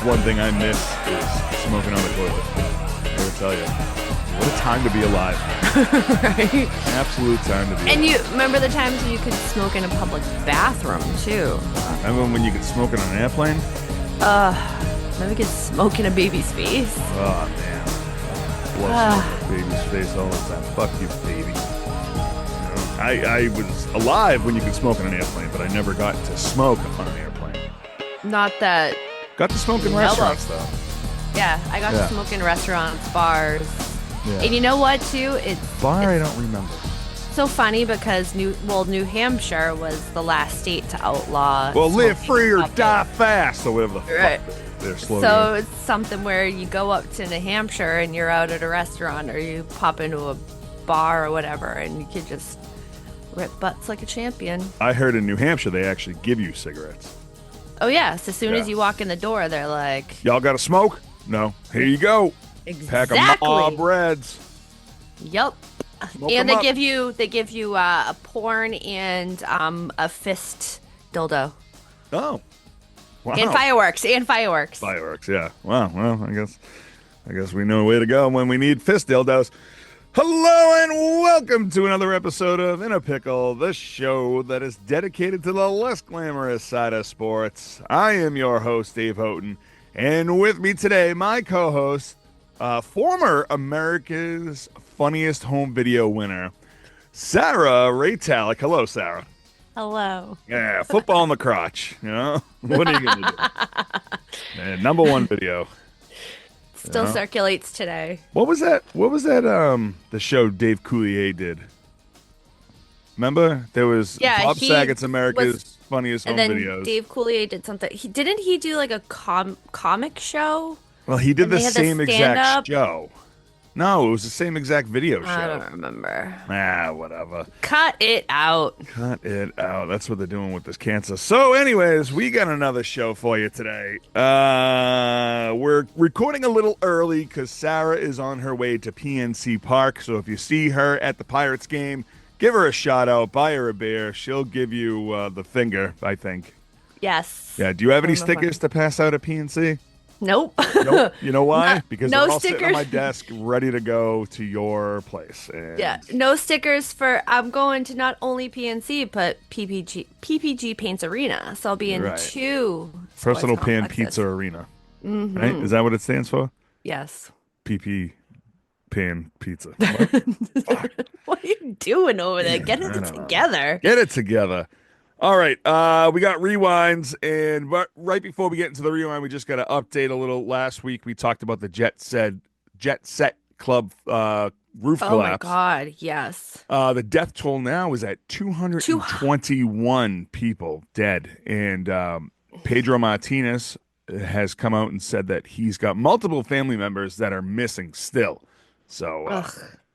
one thing I miss is smoking on the toilet. I gotta tell you, what a time to be alive. Right? Absolute time to be alive. And you remember the times you could smoke in a public bathroom, too. Remember when you could smoke on an airplane? Remember you could smoke in a baby's face? Oh, man. Blow smoke in a baby's face all the time. Fuck you, baby. I was alive when you could smoke on an airplane, but I never got to smoke on an airplane. Not that... Got to smoke in restaurants, though. Yeah, I got to smoke in restaurants, bars. Yeah. And you know what, too? I don't remember. So funny because New Hampshire was the last state to outlaw. Well, live free or die fast, or whatever the fuck they're slogan. So it's something where you go up to New Hampshire and you're out at a restaurant, or you pop into a bar or whatever, and you could just rip butts like a champion. I heard in New Hampshire they actually give you cigarettes. Oh yes, as soon as you walk in the door, they're like, "Y'all got to smoke? No. Here you go. Exactly. Pack of mob breads." Yep. And they give you a porn and a fist dildo. Oh. Wow. And fireworks. Fireworks, yeah. Wow. Well, I guess we know a way to go when we need fist dildos. Hello and welcome to another episode of In a Pickle, the show that is dedicated to the less glamorous side of sports. I am your host, Dave Houghton, and with me today, my co-host, former America's Funniest Home Video winner, Sarah Raytalic. Hello, Sarah. Hello. Yeah, football in the crotch. You know, what are you gonna do? Man, number one video. Still circulates today. What was that? The show Dave Coulier did. Remember? There was Bob Saget's America's Funniest Home Videos. And then Dave Coulier did something. Didn't he do like a comic show? Well, he did the same exact show. No, it was the same exact video show. I don't remember. Whatever. Cut it out. That's what they're doing with this cancer. So anyways, we got another show for you today. We're recording a little early because Sarah is on her way to PNC Park. So if you see her at the Pirates game, give her a shout out, buy her a beer. She'll give you the finger, I think. Yes. Yeah. Do you have any stickers to pass out at PNC? Nope. You know why? Because no they're all stickers. sitting on my desk ready to go to your place. And yeah, no stickers for, I'm going to not only PNC, but PPG Paints Arena. So I'll be in two Personal Pan Pizza Arena. Mm-hmm. Right? Is that what it stands for? Yes. PP Pan Pizza. What are you doing over there? Get it together. Get it together. All right, we got rewinds, and right before we get into the rewind, we just got to update a little. Last week, we talked about the Jet Set Club roof collapse. Oh, my God, yes. The death toll now is at 221 people dead, and Pedro Martinez has come out and said that he's got multiple family members that are missing still. So,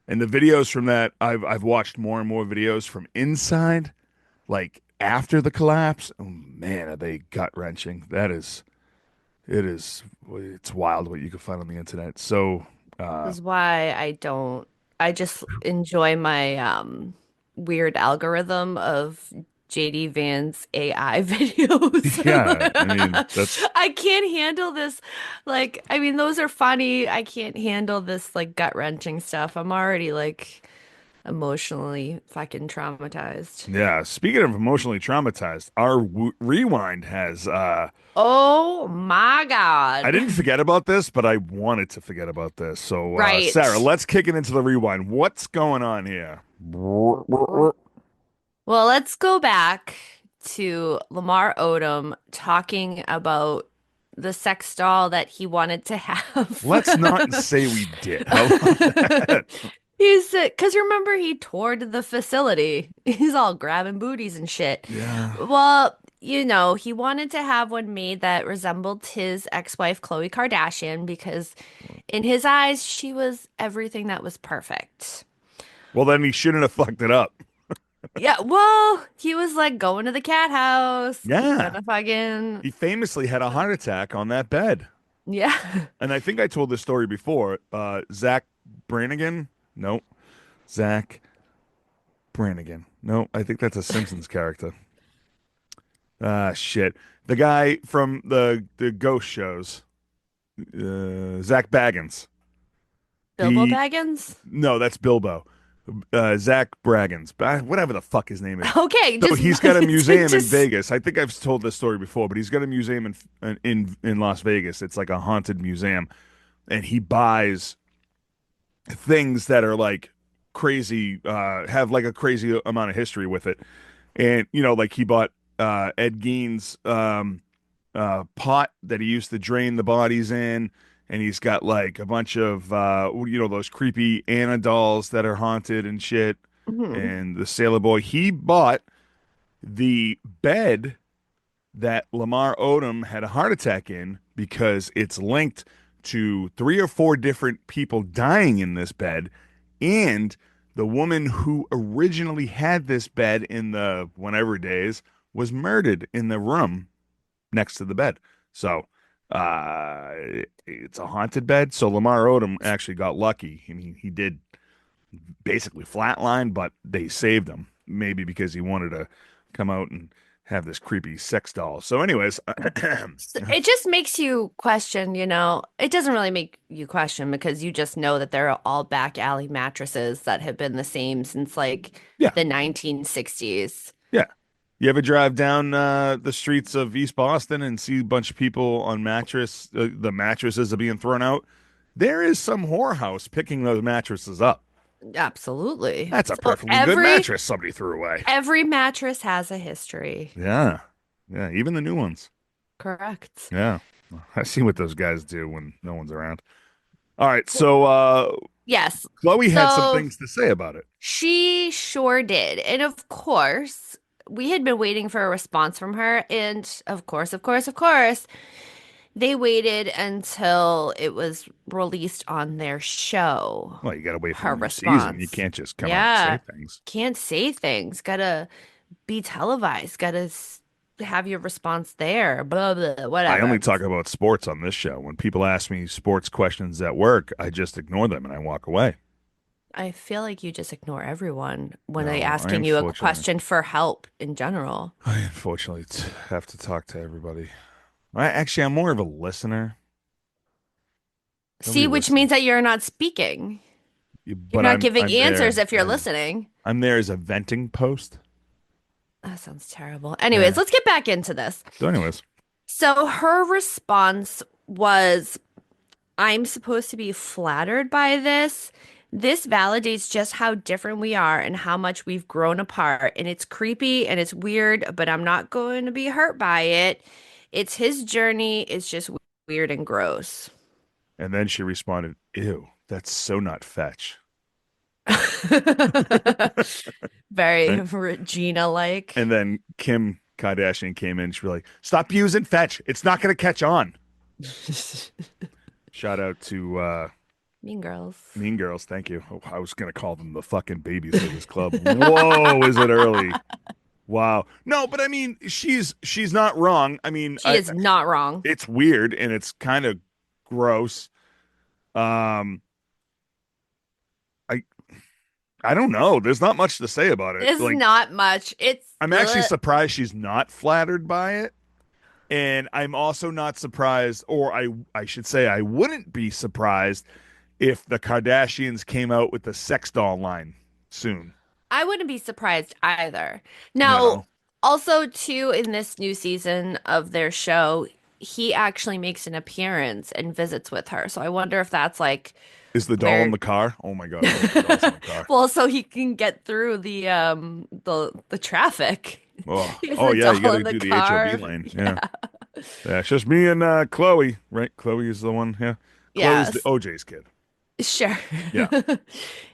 and the videos from that, I've watched more and more videos from inside, like, after the collapse. Oh man, are they gut-wrenching. It's wild what you can find on the internet. So this is why I just enjoy my weird algorithm of JD Vance AI videos. Yeah, I can't handle this. Like, I mean, those are funny. I can't handle this like gut-wrenching stuff. I'm already like emotionally fucking traumatized. Yeah, speaking of emotionally traumatized, our rewind has oh my God. I didn't forget about this, but I wanted to forget about this. So right. Sarah, let's kick it into the rewind. What's going on here? Well, let's go back to Lamar Odom talking about the sex doll that he wanted to have. Let's not say we did. How about that? Because remember, he toured the facility. He's all grabbing booties and shit. Yeah. Well, you know, he wanted to have one made that resembled his ex-wife, Khloe Kardashian, because in his eyes, she was everything that was perfect. Well, then he shouldn't have fucked it up. Yeah, well, he was like going to the cat house. Yeah. He famously had a heart attack on that bed. Yeah. And I think I told this story before. Zach Brannigan. Nope. Zach Brannigan. No, I think that's a Simpsons character. Shit. The guy from the ghost shows. Zach Baggins. Bilbo He Baggins? No, that's Bilbo. Zach Braggins, whatever the fuck his name is. Okay, So just he's got a museum in just Vegas. I think I've told this story before, but he's got a museum in Las Vegas. It's like a haunted museum, and he buys things that are like crazy, have like a crazy amount of history with it. And like he bought Ed Gein's pot that he used to drain the bodies in, and he's got like a bunch of those creepy Anna dolls that are haunted and shit, Mhm. and the Sailor Boy. He bought the bed that Lamar Odom had a heart attack in because it's linked to three or four different people dying in this bed, and the woman who originally had this bed in the whenever days was murdered in the room next to the bed. So uh it's a haunted bed. So Lamar Odom actually got lucky. I mean, he did basically flatline, but they saved him. Maybe because he wanted to come out and have this creepy sex doll. So, anyways, It just makes you question, it doesn't really make you question because you just know that they're all back alley mattresses that have been the same since like yeah, the 1960s. yeah. You ever drive down the streets of East Boston and see a bunch of people on the mattresses are being thrown out? There is some whorehouse picking those mattresses up. Absolutely. That's a So perfectly good every mattress somebody threw away. every mattress has a history. Yeah. Yeah. Even the new ones. Correct. Yeah. I see what those guys do when no one's around. All right. Well, So yes. Chloe had some So things to say about it. she sure did. And of course, we had been waiting for a response from her. And of course, they waited until it was released on their show, Well, you got to wait for the her new season. You response. can't just come out and say Yeah. things. Can't say things. Gotta be televised. Have your response there. Blah, blah, I only whatever. talk about sports on this show. When people ask me sports questions at work, I just ignore them and I walk away. I feel like you just ignore everyone when they No, asking you a question for help in general. I unfortunately have to talk to everybody. I'm more of a listener. Nobody See, which means listens, that you're not speaking. You're but not giving I'm answers there if you're as listening. I'm there as a venting post. That sounds terrible. Anyways, Yeah. let's get back into this. So, anyways, So her response was, I'm supposed to be flattered by this. This validates just how different we are and how much we've grown apart. And it's creepy and it's weird, but I'm not going to be hurt by it. It's his journey. It's just weird and gross. and then she responded, "Ew, that's so not fetch." Very Right? Regina-like. And then Kim Kardashian came in. She's like, "Stop using fetch. It's not going to catch on." Shout out to Mean Girls. Mean Girls. Thank you. Oh, I was going to call them the fucking Babysitters Club. Whoa, is it early? Wow. No, but I mean, she's not wrong. I mean, She is not wrong. it's weird and it's kind of gross. Um, I I don't know. There's not much to say about it. It's Like, not much. It's I'm actually surprised she's not flattered by it. And I'm also not surprised, or I should say I wouldn't be surprised if the Kardashians came out with the sex doll line soon. I wouldn't be surprised either. You Now, know, also too, in this new season of their show, he actually makes an appearance and visits with her. So I wonder if that's like is the doll in where the car? Oh my God, I hope the doll's in the car. well, so he can get through the traffic. Oh, He has oh the yeah, you got doll to in the do the car. HOV lane. Yeah. Yeah. Yeah, it's just me and Chloe, right? Chloe is the one. Yeah. Chloe's the Yes. OJ's kid. Sure. Yeah.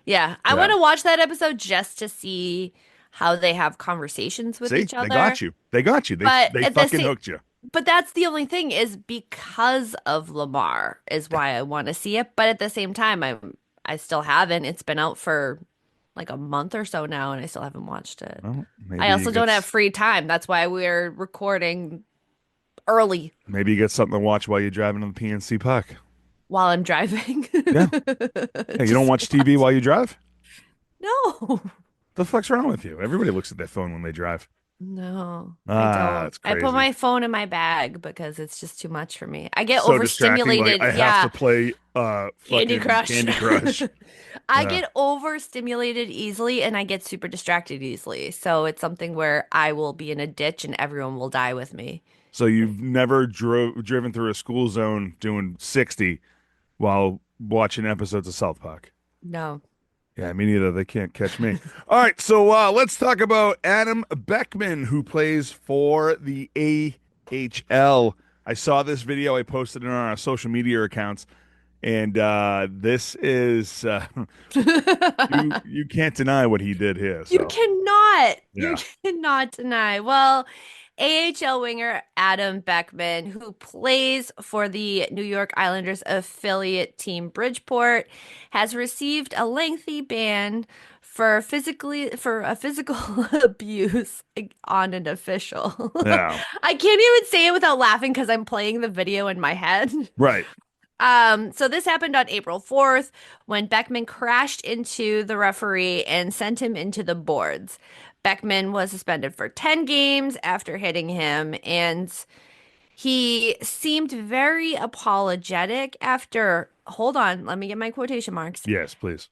Yeah. I want Yeah. to watch that episode just to see how they have conversations with See, each they other. got you. They got you. They But they at the fucking same hooked you. But that's the only thing is because of Lamar is why I want to see it. But at the same time, I still haven't. It's been out for like a month or so now, and I still haven't watched it. Well, I also don't have free time. That's why we're recording early maybe you get something to watch while you're driving to the PNC Park. while I'm driving. Yeah. Hey, you don't Just watch TV while you drive? no. The fuck's wrong with you? Everybody looks at their phone when they drive. No, I Ah, don't. that's I put crazy. my phone in my bag because it's just too much for me. I get So distracting. Like overstimulated. I have Yeah, to play Candy fucking Crush. Candy Crush. I Yeah. get overstimulated easily and I get super distracted easily. So it's something where I will be in a ditch and everyone will die with me. So you've never driven through a school zone doing 60 while watching episodes of South Park. No. Yeah, me neither. They can't catch me. All right, so let's talk about Adam Beckman, who plays for the AHL. I saw this video. I posted it on our social media accounts, and this is you can't deny what he did here. You So cannot. You yeah, cannot deny. Well, AHL winger Adam Beckman, who plays for the New York Islanders affiliate team Bridgeport, has received a lengthy ban for a physical abuse on an official. yeah, I can't even say it without laughing because I'm playing the video in my head. right. So this happened on April 4th when Beckman crashed into the referee and sent him into the boards. Beckman was suspended for 10 games after hitting him, and he seemed very apologetic after, hold on, let me get my quotation marks, Yes, please.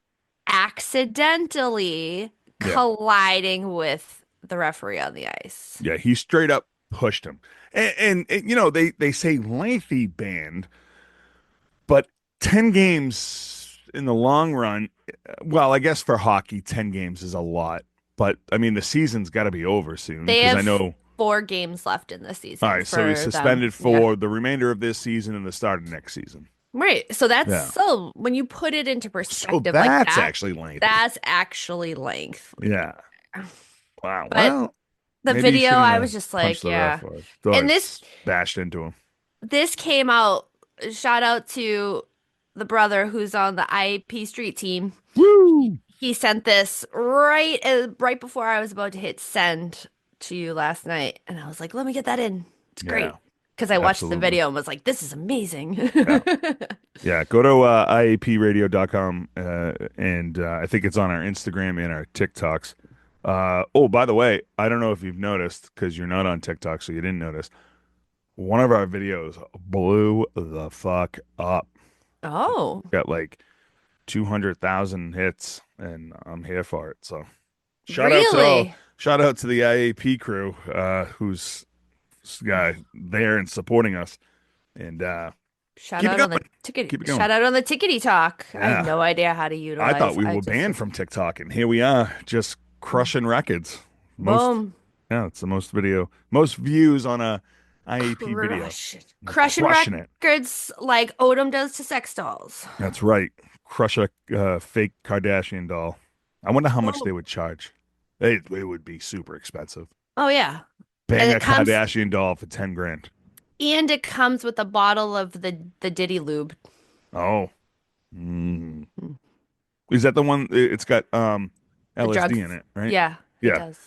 accidentally Yeah, colliding with the referee on the ice. yeah. He straight up pushed him, and you know they say lengthy ban. But 10 games in the long run, well, I guess for hockey, 10 games is a lot. But I mean, the season's got to be over soon They because I have know. 4 games left in the All season right, so he's for them. suspended Yeah. for the remainder of this season and the start of next season. Right. So that's Yeah. so when you put it into So perspective like that's that, actually lengthy. that's actually length. Yeah. Wow. But Well, the maybe he video, shouldn't I have was just punched like, the ref yeah. or thought And it this bashed into him. this came out, shout out to the brother who's on the IAP street team. Woo! He sent this right before I was about to hit send to you last night, and I was like, let me get that in. It's Yeah, great. Because I watched the absolutely. video and was like, this is amazing. Yeah. Yeah, go to IAPradio.com and I think it's on our Instagram and our TikToks. Oh, by the way, I don't know if you've noticed because you're not on TikTok, so you didn't notice. One of our videos blew the fuck up. Oh, Got like 200,000 hits, and I'm here for it. So really? shout out to the IAP crew, who's there and supporting us, and keep it going, keep it going. Shout out on the tickety talk. I have Yeah. no idea how to I thought utilize. we I were just banned from TikTok, and here we are, just crushing records. Most, boom, yeah, it's the most views on a IAP video. crush it, We're crushing crushing it. records like Odom does to sex dolls. That's right. Crush a fake Kardashian doll. I wonder how much they Boom. would charge. It would be super expensive. Oh yeah, Bang and a Kardashian doll for 10 grand. it comes with a bottle of the Diddy lube. Oh, mm. Is that the one? It's got The drugs. LSD in it, right? Yeah, it Yeah. does.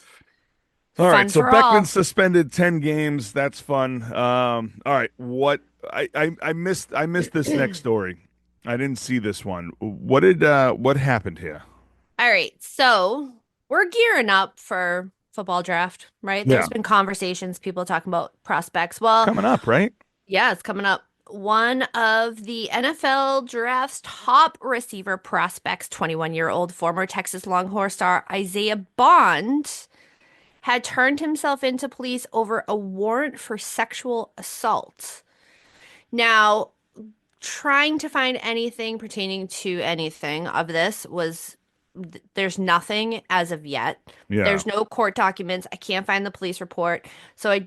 All right, Fun so for Beckman all. suspended 10 games. That's fun. All right, what I missed this next story. I didn't see this one. What happened here? All right, so we're gearing up for football draft, right? Yeah, There's been conversations, people talking about prospects. Well, coming up, right? yeah, it's coming up. One of the NFL draft's top receiver prospects, 21-year-old former Texas Longhorn star Isaiah Bond, had turned himself into police over a warrant for sexual assault. Now, trying to find anything pertaining to anything of this was there's nothing as of yet. Yeah. There's no court documents. I can't find the police report. So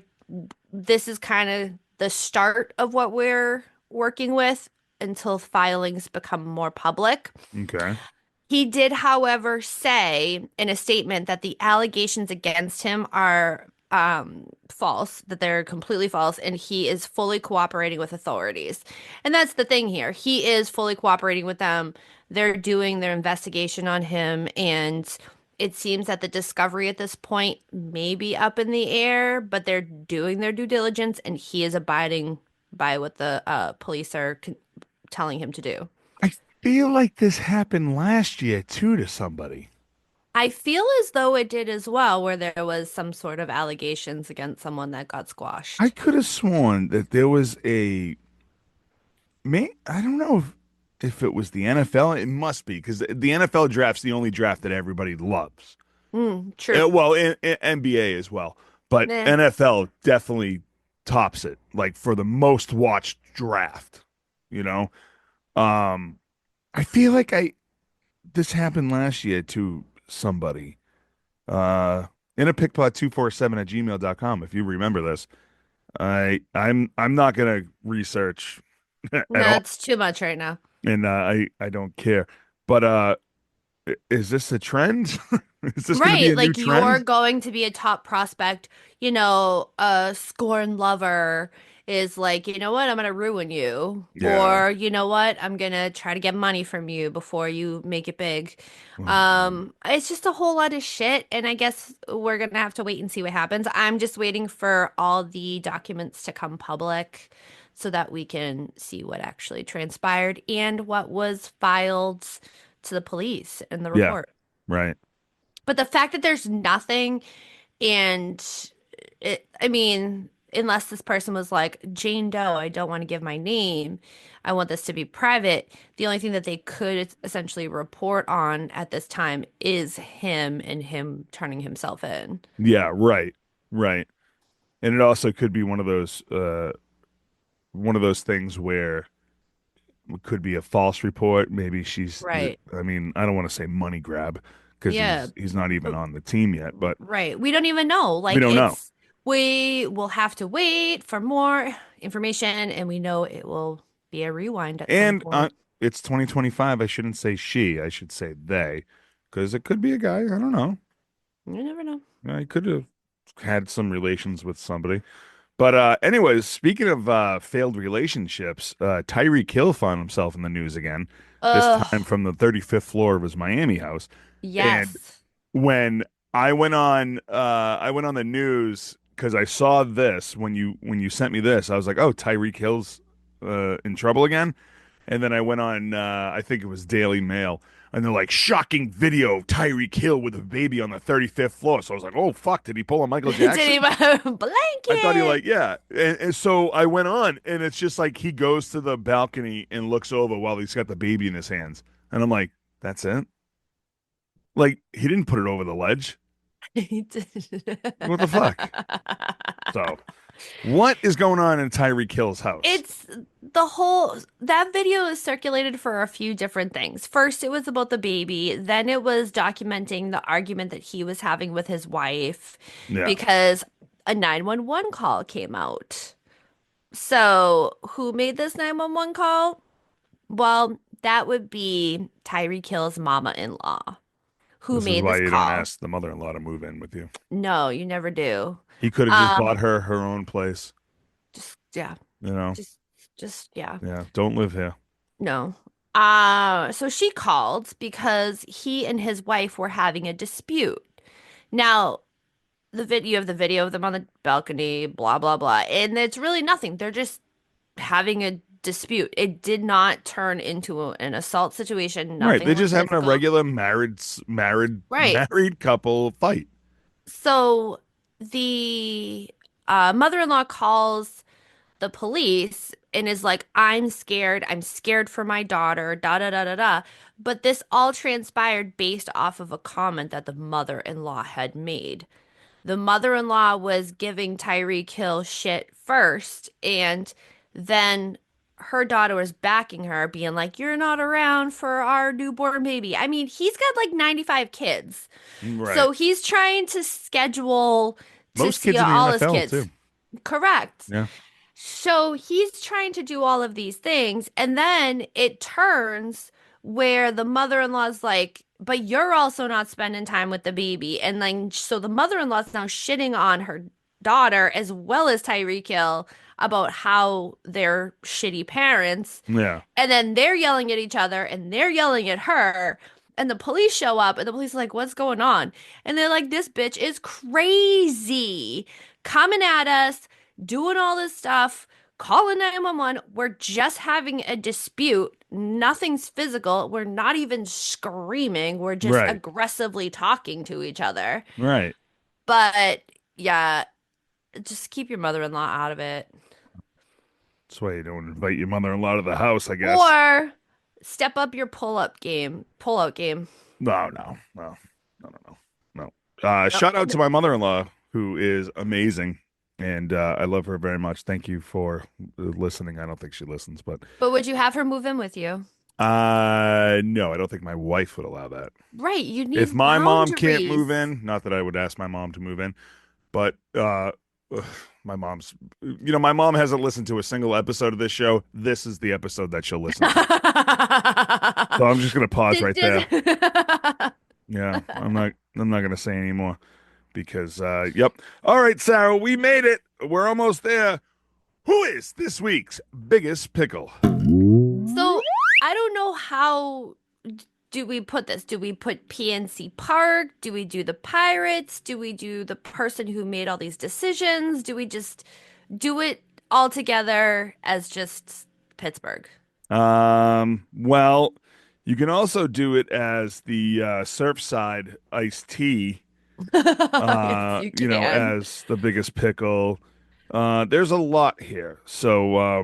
this is kind of the start of what we're working with until filings become more public. Okay. He did, however, say in a statement that the allegations against him are false, that they're completely false, and he is fully cooperating with authorities. And that's the thing here. He is fully cooperating with them. They're doing their investigation on him, and it seems that the discovery at this point may be up in the air, but they're doing their due diligence, and he is abiding by what the police are telling him to do. I feel like this happened last year too to somebody. I feel as though it did as well, where there was some sort of allegations against someone that got I squashed. could have sworn that there was a may I don't know if it was the NFL. It must be because the NFL draft's the only draft that everybody loves. True. Well, in NBA as well, but Nah. NFL definitely tops it, like for the most watched draft. You know, um, I feel like I this happened last year to somebody. Uh, in a pickpot247 at gmail.com. If you remember this, I'm not gonna research at all, That's too much right now. and I don't care. But is this a trend? Is this gonna be Right, a new like you're trend? going to be a top prospect, a scorn lover is like, you know what, I'm gonna ruin you. Yeah. Or, you know what, I'm gonna try to get money from you before you make it big. Oh man. It's just a whole lot of shit, and I guess we're gonna have to wait and see what happens. I'm just waiting for all the documents to come public so that we can see what actually transpired and what was filed to the police in the Yeah. report. Right. But the fact that there's nothing and I mean, unless this person was like, Jane Doe, I don't want to give my name. I want this to be private. The only thing that they could essentially report on at this time is him and him turning himself in. Yeah. Right. Right. And it also could be one of those things where it could be a false report. Maybe Right. I mean, I don't want to say money grab because Yeah. he's not even But on the team yet, but right. We don't even know. we Like don't know. we will have to wait for more information and we know it will be a rewind at some And point. it's 2025. I shouldn't say she. I should say they, because it could be a guy. I don't know. You never know. I could have had some relations with somebody. But anyways, speaking of failed relationships, Tyreek Hill found himself in the news again, this time Ugh. from the 35th floor of his Miami house. And Yes. when I went on the news because I saw this when you sent me this, I was like, oh, Tyreek Hill's in trouble again. And then I went on, I think it was Daily Mail, and they're like, shocking video of Tyreek Hill with a baby on the 35th floor. So I was like, oh, fuck, did he pull a Michael Did he Jackson? have a I thought he blanket? like, yeah. And so I went on, and it's just like he goes to the balcony and looks over while he's got the baby in his hands. And I'm like, that's it? Like, he didn't put it over the ledge. He did. What the fuck? So, what is going on in Tyreek Hill's house? It's the whole that video is circulated for a few different things. First, it was about the baby. Then it was documenting the argument that he was having with his wife Yeah. because a 911 call came out. So, who made this 911 call? Well, that would be Tyreek Hill's mama-in-law who This is made why this you don't call. ask the mother-in-law to move in with you. No, you never do. He could have just bought Um, her own place, just yeah, you know? just yeah. Yeah, don't live here. No. So she called because he and his wife were having a dispute. Now, the video of them on the balcony, blah blah blah, and it's really nothing. They're just having a dispute. It did not turn into an assault situation. Right, they're Nothing was just having a physical. regular Right. married couple fight. So the mother-in-law calls the police and is like, I'm scared. I'm scared for my daughter, da da da da da. But this all transpired based off of a comment that the mother-in-law had made. The mother-in-law was giving Tyreek Hill shit first, and then her daughter was backing her, being like, You're not around for our newborn baby. I mean, he's got like 95 kids. Right. So he's trying to schedule to Most see kids in the all his NFL kids. too. Correct. Yeah. So he's trying to do all of these things, and then it turns where the mother-in-law's like, but you're also not spending time with the baby. And then so the mother-in-law's now shitting on her daughter as well as Tyreek Hill about how they're shitty parents. Yeah. And then they're yelling at each other and they're yelling at her. And the police show up and the police are like, what's going on? And they're like, this bitch is crazy coming at us, doing all this stuff, call a 911. We're just having a dispute. Nothing's physical. We're not even screaming. We're just Right. aggressively talking to each other. Right. But yeah, just keep your mother-in-law out of it. That's why you don't invite your mother-in-law to the house, I guess. Or step up your pull-up game, pull-out game. No, no, no, no, no, no, no. Oh, Shout out to my mother-in-law, who is amazing, and I love her very much. Thank you for listening. I don't think she listens, but but would you have her move in with you? no, I don't think my wife would allow that. Right, you If need my mom can't boundaries. move in, not that I would ask my mom to move in, but ugh, my mom's, my mom hasn't listened to a single episode of this show. This is the episode that she'll listen to. So I'm just gonna pause right there. Yeah, I'm not gonna say anymore because yep. All right, Sarah, we made it. We're almost there. Who is this week's biggest pickle? So I don't know how do we put this? Do we put PNC Park? Do we do the Pirates? Do we do the person who made all these decisions? Do we just do it all together as just Pittsburgh? Well, you can also do it as the Surfside iced tea, Yes, you can. as the biggest pickle. There's a lot here. So,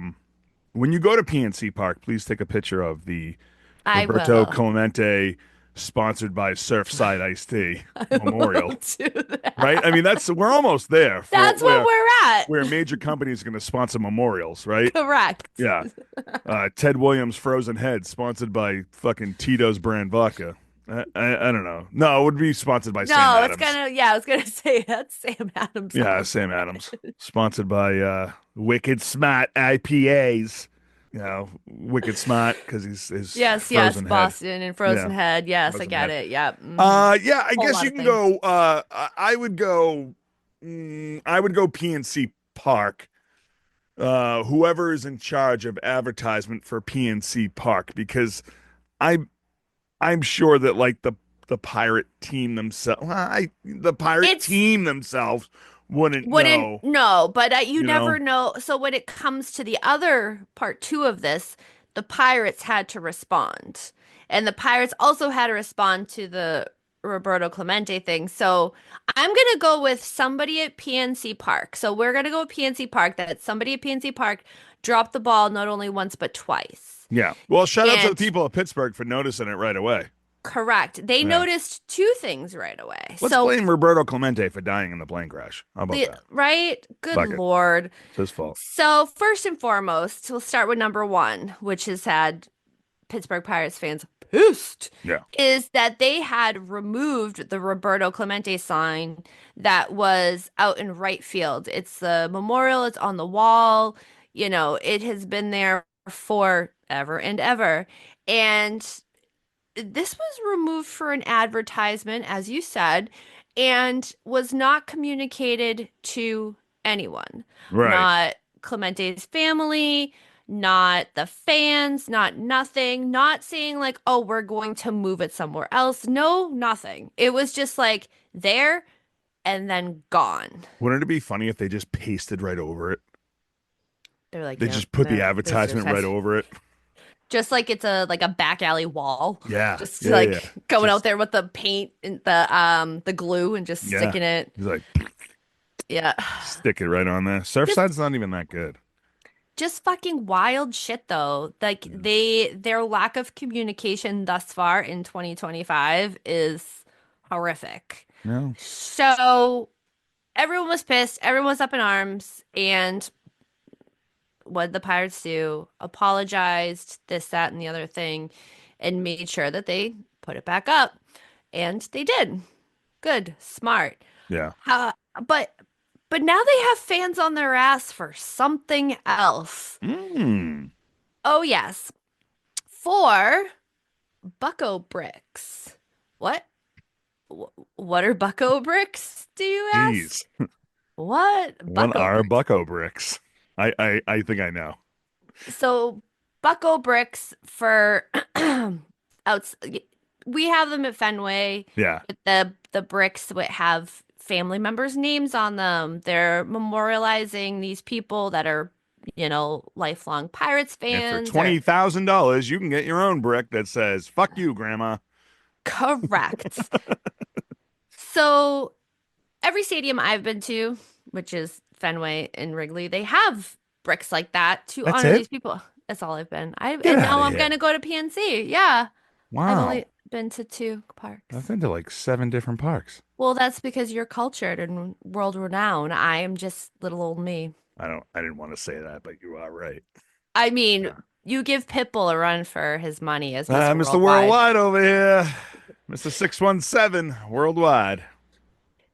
when you go to PNC Park, please take a picture of the I Roberto will. Clemente sponsored by Surfside Iced Tea I will Memorial. do Right? I that. mean, we're almost there for That's what we're at. where a major company is going to sponsor memorials, right? Correct. Yeah. Ted Williams Frozen Head, sponsored by fucking Tito's brand vodka. I don't know. No, it would be sponsored by Sam No, it's Adams. gonna, yeah, I was gonna say that's Sam Adams. Yeah, Sam Adams. Sponsored by Wicked Smart IPAs. Wicked Smart because he's Yes, Frozen Head. Boston and Frozen Yeah, Head. Yes, I Frozen get Head. it. Yep. Yeah, I Whole guess lot you of can things. go. I would go. I would go PNC Park. Whoever is in charge of advertisement for PNC Park, because I I'm sure that like the pirate team themselves, the pirate It's team themselves wouldn't wouldn't know. no, but you You never know, know. So when it comes to the other part two of this, the Pirates had to respond, and the Pirates also had to respond to the Roberto Clemente thing. So I'm gonna go with somebody at PNC Park. So we're gonna go with PNC Park. That somebody at PNC Park dropped the ball not only once but twice. yeah. Well, shout out to the And people of Pittsburgh for noticing it right away. correct, they Yeah. noticed two things right away. Let's So blame Roberto Clemente for dying in the plane crash. How about the that? right, good Fuck it. Lord. It's his fault. So first and foremost, we'll start with number one, which has had Pittsburgh Pirates fans pissed, Yeah. is that they had removed the Roberto Clemente sign that was out in right field. It's the memorial, it's on the wall, it has been there forever and ever. And this was removed for an advertisement, as you said, and was not communicated to anyone. Right. Not Clemente's family, not the fans, not nothing, not saying like, oh, we're going to move it somewhere else. No, nothing. It was just like there and then gone. Wouldn't it be funny if they just pasted right over it? They're like, They yep, just put the no, advertisement right over it. just like it's a like a back alley wall. Yeah. Just Yeah. like Yeah. going out Just there with the paint and the glue and just yeah. sticking it. He's like Yeah. stick it right on there. Just Surfside's not even that good. just fucking wild shit though. Like their lack of communication thus far in 2025 is horrific. No. So everyone was pissed, everyone was up in arms, and what did the Pirates do? Apologized, this, that, and the other thing, and made sure that they put it back up. And they did. Good, smart. Yeah. Uh, but but now they have fans on their ass for something else. Mm. Oh yes, for Bucko bricks. What? What are Bucko bricks? Do you ask? Jeez. What What Bucko are bricks? Bucko bricks? I think I know. So Bucko bricks for outs. We have them at Fenway. Yeah. The bricks would have family members' names on them. They're memorializing these people that are lifelong Pirates And for fans or $20,000, you can get your own brick that says "fuck you, Grandma." correct. So every stadium I've been to, which is Fenway and Wrigley, they have bricks like that to That's honor it. these people. That's all I've been. Get And out now of I'm here. gonna go to PNC. Yeah. I've Wow. only been to two I've parks. been to like 7 different parks. Well, that's because you're cultured and world renowned. I am just little old me. I didn't want to say that, but you are right. I mean, Yeah. you give Pitbull a run for his money as Mr. Mr. Worldwide. Worldwide over here. Mr. 617 worldwide.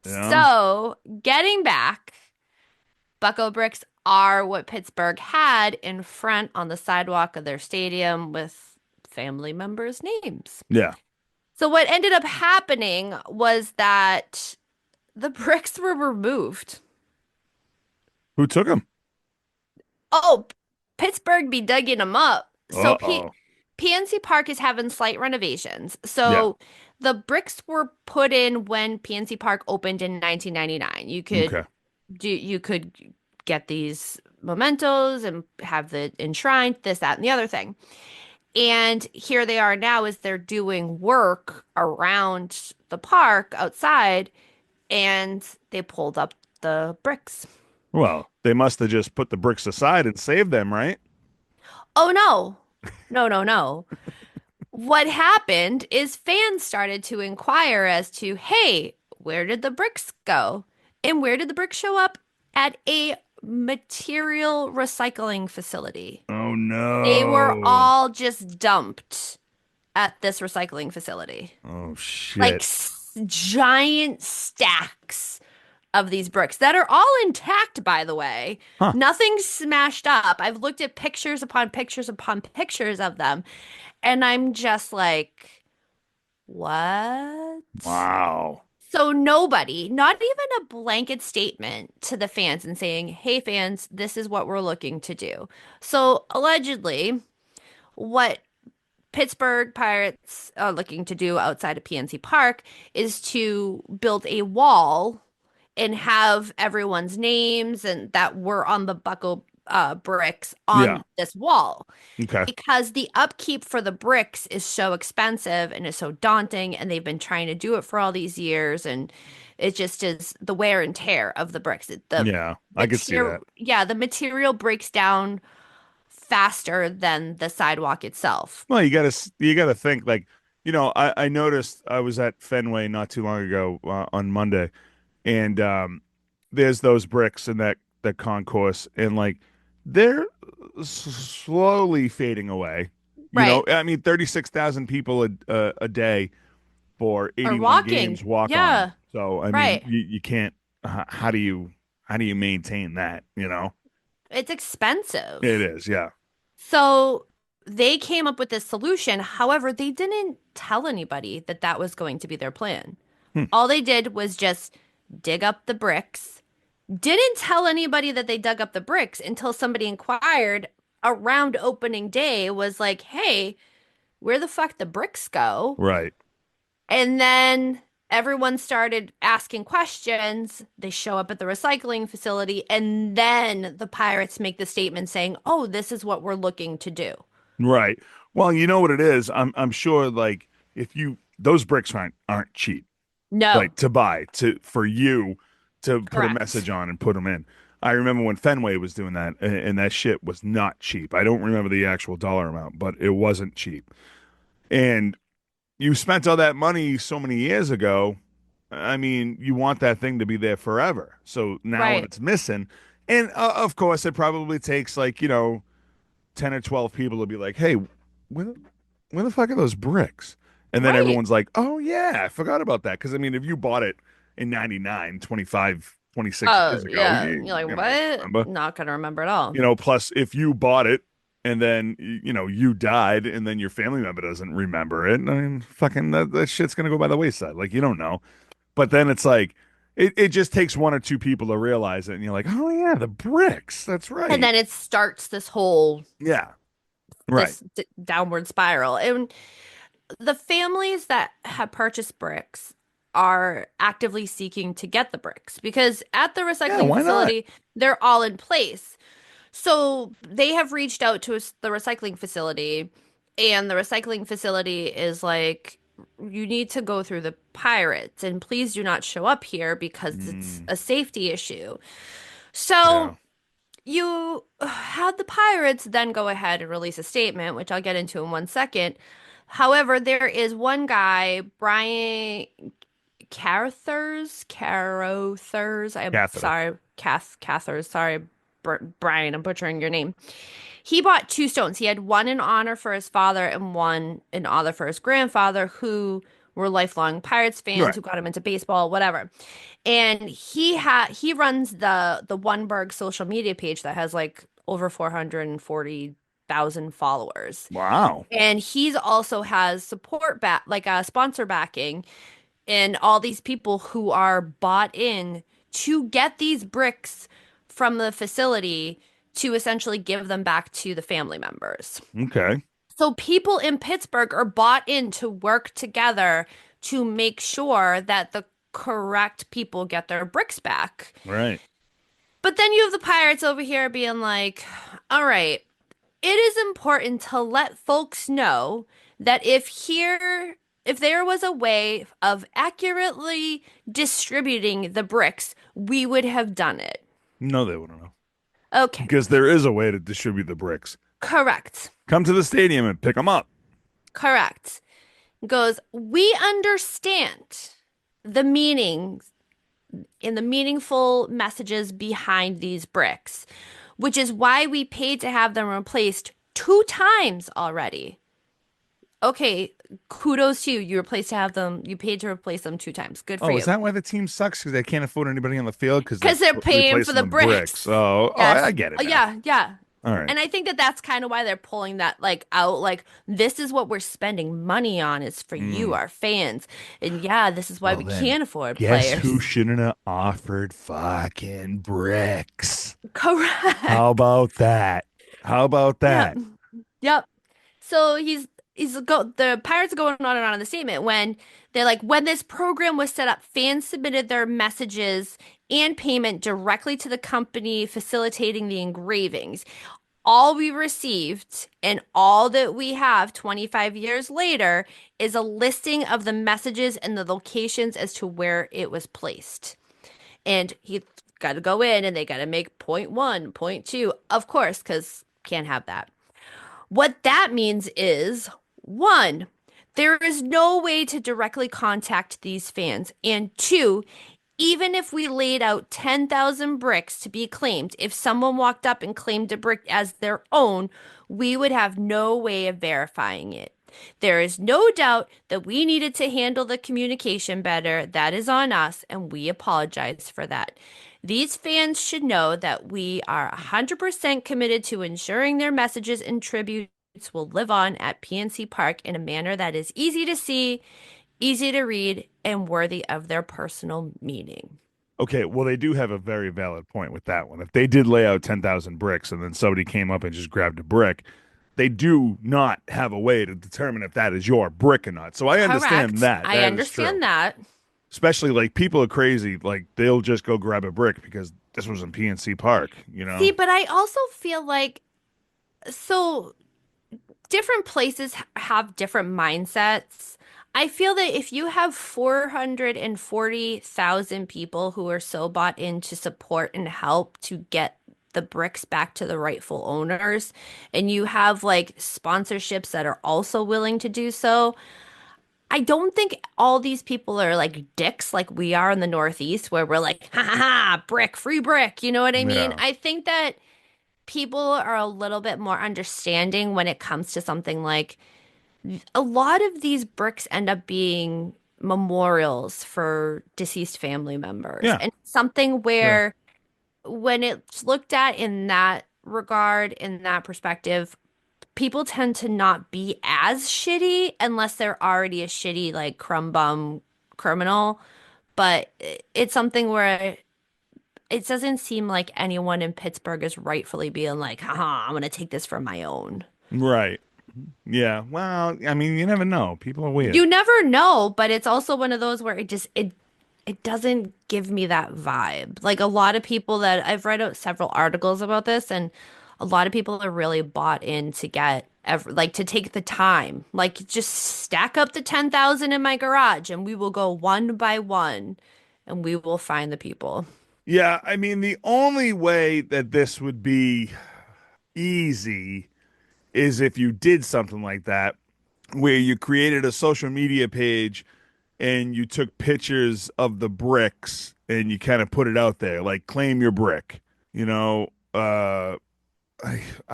You know? So, getting back, Bucko bricks are what Pittsburgh had in front on the sidewalk of their stadium with family members' names. Yeah. So, what ended up happening was that the bricks were removed. Who took him? Oh, Pittsburgh be digging them up. So, Uh-oh. PNC Park is having slight renovations. Yeah. So, the bricks were put in when PNC Park opened in 1999. Okay. You could get these mementos and have the enshrined, this, that, and the other thing. And here they are now as they're doing work around the park outside, and they pulled up the bricks. Well, they must have just put the bricks aside and saved them, right? Oh no. No, no, no. What happened is fans started to inquire as to, hey, where did the bricks go? And where did the bricks show up? At a material recycling facility. Oh They were no. all just dumped at this recycling facility. Oh Like shit. giant stacks of these bricks that are all intact, by the way. Huh. Nothing's smashed up. I've looked at pictures upon pictures upon pictures of them, and I'm just like, what? Wow. So nobody, not even a blanket statement to the fans and saying, hey, fans, this is what we're looking to do. So allegedly, what Pittsburgh Pirates are looking to do outside of PNC Park is to build a wall and have everyone's names and that were on the Bucko bricks Yeah. on this wall Okay. because the upkeep for the bricks is so expensive and is so daunting, and they've been trying to do it for all these years, and it just is the wear and tear of the bricks. The Yeah. I could see material, that. yeah, the material breaks down faster than the sidewalk itself. Well, you gotta think like, I noticed I was at Fenway not too long ago on Monday, and there's those bricks in that concourse, and like they're slowly fading away. Right. I mean, 36,000 people a day for Or 81 walking. games walk on them. Yeah. So I mean, Right. you can't. How do you maintain that? It's It expensive. is, yeah. So they came up with this solution. However, they didn't tell anybody that that was going to be their plan. Hmm. All they did was just dig up the bricks. Didn't tell anybody that they dug up the bricks until somebody inquired around opening day, was like, hey, where the fuck the bricks go? Right. And then everyone started asking questions. They show up at the recycling facility, and then the Pirates make the statement saying, oh, this is what we're looking to do. Right. Well, you know what it is. I'm sure like if you those bricks aren't cheap. No, Like to buy for you to put a correct. message on and put them in. I remember when Fenway was doing that, and that shit was not cheap. I don't remember the actual dollar amount, but it wasn't cheap. And you spent all that money so many years ago. I mean, you want that thing to be there forever. So now when Right, it's missing, and of course, it probably takes like 10 or 12 people to be like, hey, where the fuck are those bricks? And then right. everyone's like, oh, yeah, I forgot about that. Because, I mean, if you bought it in 99, 25, 26 Oh, years ago, yeah. You're like, you're not going to what? remember. Not gonna remember at all. Plus, if you bought it and then, you died and then your family member doesn't remember it, I mean, fucking that shit's going to go by the wayside. Like, you don't know. But then it's like, it just takes one or two people to realize it. And you're like, oh, yeah, the bricks. That's And right. then it starts this whole Yeah. Right. this downward spiral. And the families that have purchased bricks are actively seeking to get the bricks because at the Yeah. recycling Why not? facility, they're all in place. So they have reached out to the recycling facility, and the recycling facility is like, you need to go through the Pirates, and please do not show up here because it's Mm, a safety issue. So yeah. you had the Pirates then go ahead and release a statement, which I'll get into in 1 second. However, there is one guy, Brian Carothers. I'm Catheter. sorry, Cathers. Sorry, Brian. I'm butchering your name. He bought two stones. He had one in honor for his father and one in honor for his grandfather, who were lifelong Pirates fans Right. who got him into baseball, whatever. And he runs the Oneberg social media page that has like over 440,000 followers. Wow. And he's also has support back like a sponsor backing and all these people who are bought in to get these bricks from the facility to essentially give them back to the family members. Okay. So people in Pittsburgh are bought in to work together to make sure that the correct people get their bricks back. Right. But then you have the Pirates over here being like, all right, it is important to let folks know that if there was a way of accurately distributing the bricks, we would have done it. No, they wouldn't know. Okay, Because there is a way to distribute the bricks. correct. Come to the stadium and pick them up. Correct. Goes, we understand the meaning and the meaningful messages behind these bricks, which is why we paid to have them replaced 2 times already. Okay, kudos to you. You paid to replace them 2 times. Good for Oh, is you. that why the team sucks? Because they can't afford anybody on the field because they're Because they're paying for replacing the the bricks. bricks. Oh, I Yes. get it Oh, now. yeah, yeah. All right. And I think that that's kind of why they're pulling that like out. Like, this is what we're spending money on is for you, Mm. our fans. And yeah, this is why Well, we then, can't afford guess who players. shouldn't have offered fucking bricks? How Correct. about that? How about Yep. that? Yep. So the Pirates are going on and on in the statement when they're like, when this program was set up, fans submitted their messages and payment directly to the company facilitating the engravings. All we received and all that we have 25 years later is a listing of the messages and the locations as to where it was placed. And he got to go in and they got to make point one, point two, of course, because can't have that. What that means is one, there is no way to directly contact these fans. And two, even if we laid out 10,000 bricks to be claimed, if someone walked up and claimed a brick as their own, we would have no way of verifying it. There is no doubt that we needed to handle the communication better. That is on us, and we apologize for that. These fans should know that we are 100% committed to ensuring their messages and tributes will live on at PNC Park in a manner that is easy to see, easy to read, and worthy of their personal meaning. Okay, well, they do have a very valid point with that one. If they did lay out 10,000 bricks and then somebody came up and just grabbed a brick, they do not have a way to determine if that is your brick or not. So I understand Correct. that. I That is true. understand that. Especially like people are crazy. Like they'll just go grab a brick because this was in PNC Park, you See, know? but I also feel like so different places have different mindsets. I feel that if you have 440,000 people who are so bought in to support and help to get the bricks back to the rightful owners, and you have like sponsorships that are also willing to do so, I don't think all these people are like dicks like we are in the Northeast, where we're like, ha ha ha, brick, free brick. You know what I mean? Yeah. I think that people are a little bit more understanding when it comes to something like a lot of these bricks end up being memorials for deceased family members. Yeah. And something Yeah. where when it's looked at in that regard, in that perspective, people tend to not be as shitty unless they're already a shitty, like crumb bum criminal. But it's something where it doesn't seem like anyone in Pittsburgh is rightfully being like, haha, I'm gonna take this for my own. Right. Yeah. Well, I mean, you never know. People are weird. You never know, but it's also one of those where it doesn't give me that vibe. Like a lot of people that I've read out several articles about this, and a lot of people are really bought in to like to take the time, like just stack up the 10,000 in my garage and we will go one by one and we will find the people. Yeah, I mean, the only way that this would be easy is if you did something like that, where you created a social media page and you took pictures of the bricks and you kind of put it out there, like claim your brick. You know, I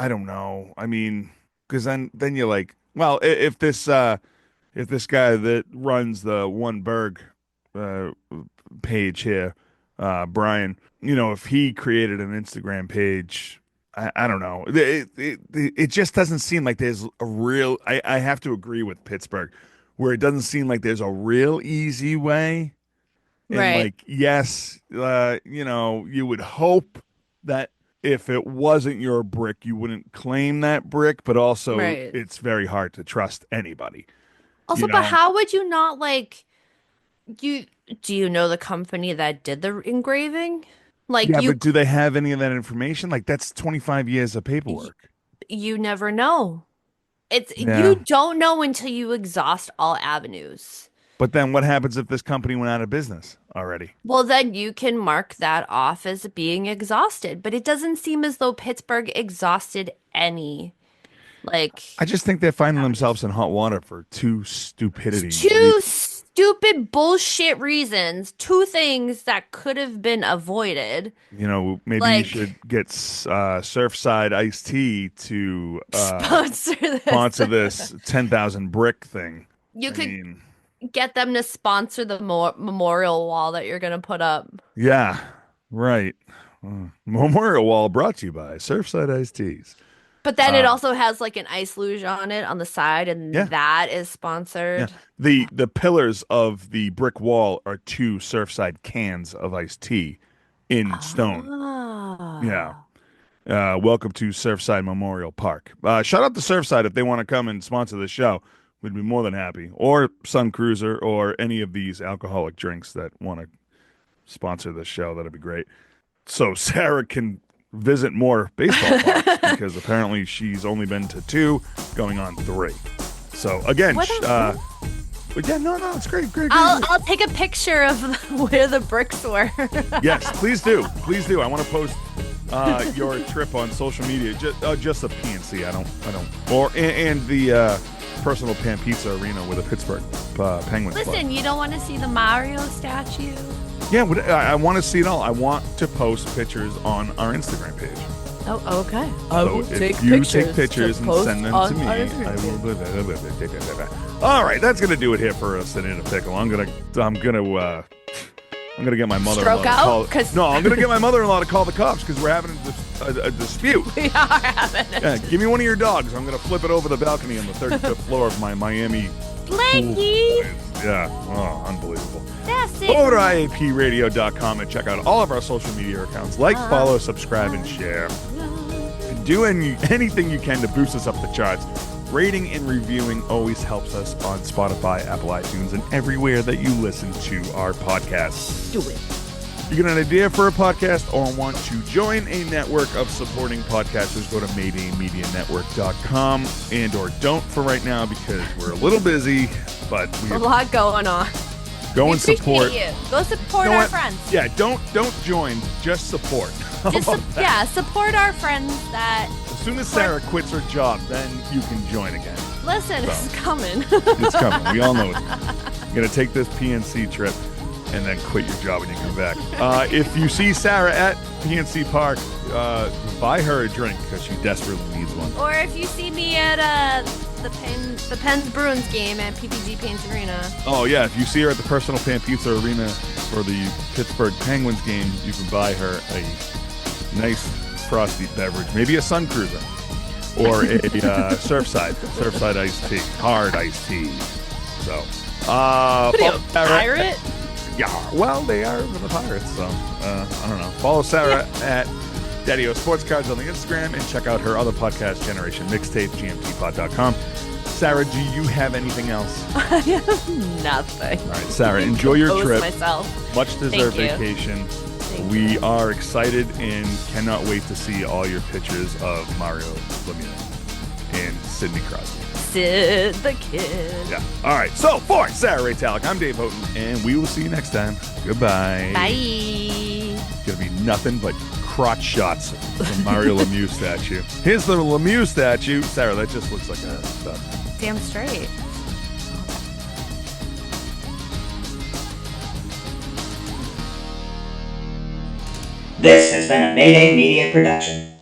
don't know. I mean, because then you're like, well, if this guy that runs the One Berg uh, page here, Brian, you know, if he created an Instagram page, I don't know. It just doesn't seem like there's a real. I have to agree with Pittsburgh, where it doesn't seem like there's a real easy way. And Right. like, yes, you know, you would hope that if it wasn't your brick, you wouldn't claim that brick, but also Right. it's very hard to trust anybody, you Also, but know? how would you not like you do you know the company that did the engraving? Like Yeah, but do they have any of that information? Like, that's 25 years of y- paperwork. you never know. It's Yeah. you don't know until you exhaust all avenues. But then what happens if this company went out of business already? Well, then you can mark that off as being exhausted, but it doesn't seem as though Pittsburgh exhausted any like I just think they're finding avenues. themselves in hot water for two It's stupidity two reasons. stupid bullshit reasons, two things that could have been avoided. You know, maybe you Like should get Surfside Iced Tea to sponsor this. sponsor this 10,000 brick thing. You I could mean, get them to sponsor the memorial wall that you're gonna put up. yeah, right. Memorial Wall brought to you by Surfside Iced Teas. But then it Uh, also has like an ice luge on it on the side, and yeah, that is yeah. sponsored. The pillars of the brick wall are two Surfside cans of iced tea in stone. Yeah. Ah. Welcome to Surfside Memorial Park. Shout out to Surfside if they want to come and sponsor the show. We'd be more than happy. Or Sun Cruiser or any of these alcoholic drinks that want to sponsor this show. That'd be great. So Sarah can visit more baseball parks because apparently she's only been to two, going on three. So again, What a- but yeah, no, it's great, great, great, I'll great. I'll take a picture of where the bricks were. Yes, please do. Please do. I want to post your trip on social media. Just the PNC. I don't. Or and the personal pan pizza arena with a Pittsburgh Penguins club. Listen, you don't want to see the Mario statue? Yeah, I want to see it all. I want to post pictures on our Instagram page. Oh, okay. So if you take pictures and send them to me, I will. All right, that's gonna do it here for us in a pickle. I'm gonna get my mother-in-law Stroke to out? call. 'Cause- No, I'm gonna get my mother-in-law to call the cops because we're having a dispute. We are having it. Yeah, give me one of your dogs. I'm gonna flip it over the balcony on the 35th floor of my Miami pool. Blanky! Yeah, oh, unbelievable. That's Go over to it. IAPradio.com and check out all of our social media accounts. Like, follow, subscribe, and share. Do anything you can to boost us up the charts. Rating and reviewing always helps us on Spotify, Apple iTunes, and everywhere that you listen to our podcasts. Do it. You get an idea for a podcast or want to join a network of supporting podcasters, go to MaydayMediaNetwork.com and or don't for right now because we're a little busy, but A lot going on. go We and support. appreciate you. Go support You know our what? friends. Yeah, don't join, just support. How Just about that? yeah, support our friends that As soon as Sarah quits her job, then you can join again. listen, it's coming. It's coming. We all know it's coming. You're going to take this PNC trip and then quit your job when you come back. If you see Sarah at PNC Park, buy her a drink because she desperately needs one. Or if you see me at the Pens Bruins game at PPG Paints Arena. Oh, yeah. If you see her at the Personal Pan Pizza Arena for the Pittsburgh Penguins game, you can buy her a nice frosty beverage, maybe a Sun Cruiser or a Surfside iced tea, hard iced tea. So, What are you, a follow Sarah- pirate? Yeah, well, they are the Pirates, so I don't know. Follow Sarah at Daddy-O Sports Cards on the Instagram and check out her other podcast, Generation Mixtape, gmtpod.com. Sarah, do you have anything else? I have nothing. All right, Sarah, enjoy your Compose trip. myself. Much deserved you. vacation. We are excited and cannot wait to see all your pictures of Mario Lemieux and Sidney Crosby. Sid the Kid. Yeah. All right. So for Sarah Ray Talek, I'm Dave Houghton, and we will see you next time. Goodbye. Bye. It's going to be nothing but crotch shots from Mario Lemieux statue. Here's the Lemieux statue. Sarah, that just looks like a stud. Damn straight. This has been a Mayday Media production.